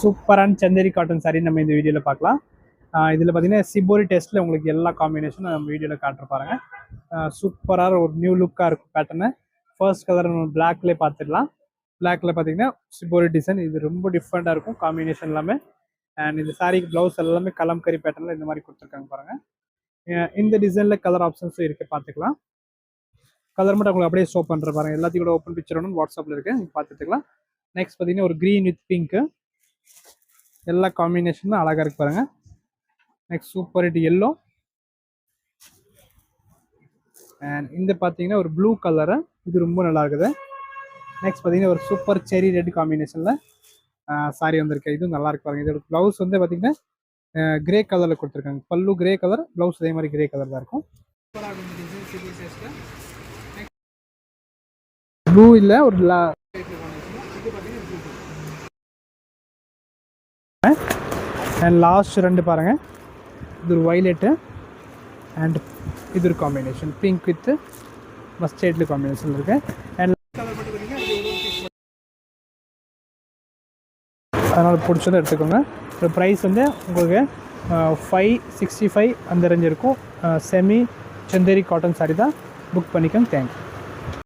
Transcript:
சூப்பரான Chanderi cotton sorry நம்ம இந்த வீடியோவில் பார்க்கலாம். இதில் பார்த்தீங்கன்னா சிபோரி டெஸ்ட்டில் உங்களுக்கு எல்லா காம்பினேஷனும் நம்ம வீடியோவில் காட்டுற பாருங்க. சூப்பராக ஒரு நியூ லுக்காக இருக்கும் பேட்டர்னு. ஃபர்ஸ்ட் கலர் நம்ம பிளாக்லேயே பார்த்துடலாம். பிளாக்ல பார்த்தீங்கன்னா சிபோரி டிசைன் இது ரொம்ப டிஃப்ரெண்ட்டாக இருக்கும் காம்பினேஷன் எல்லாமே. அண்ட் இந்த சாரிக்கு ப்ளவுஸ் எல்லாமே கலம்கரி பேட்டர்னில் இந்த மாதிரி கொடுத்துருக்காங்க பாருங்கள். இந்த டிசைனில் கலர் ஆப்ஷன்ஸும் இருக்குது, பார்த்துக்கலாம். கலர் மட்டும் உங்களுக்கு அப்படியே ஷோ பண்ணுற பாருங்கள். எல்லாத்தையும் கூட ஓப்பன் பிக்சர் ஒன்று வாட்ஸ்அப்பில் இருக்குது, நீங்கள் பார்த்துக்கலாம். நெக்ஸ்ட் பார்த்தீங்கன்னா ஒரு க்ரீன் வித் பிங்க்கு, எல்லா காம்பினேஷனும் அழகாக இருக்கு பாருங்கள். Next super hit yellow. And இந்த பார்த்தீங்கன்னா ஒரு ப்ளூ கலரு, இது ரொம்ப நல்லா இருக்குது. நெக்ஸ்ட் பார்த்தீங்கன்னா ஒரு சூப்பர் செரி ரெட் காம்பினேஷனில் சாரி வந்திருக்கு, இதுவும் நல்லா இருக்கு பாருங்கள். இதோட ப்ளவுஸ் வந்து பார்த்தீங்கன்னா கிரே கலரில் கொடுத்துருக்காங்க. பல்லு கிரே கலர், ப்ளவுஸ் அதே மாதிரி கிரே கலர் தான் இருக்கும். ப்ளூ இல்லை ஒரு அண்ட் லாஸ்ட் ரெண்டு பாருங்கள். இது ஒரு வைலெட்டு அண்ட் இது ஒரு combination pink with mustard combination இருக்கு. அண்ட் அதனால் பிடிச்சதை எடுத்துக்கோங்க. இந்த ப்ரைஸ் வந்து உங்களுக்கு 565 அந்த ரேஞ்ச் இருக்கும். செமி சந்தேரி காட்டன் சாரி தான். புக் பண்ணிக்கோங்க. தேங்க்யூ.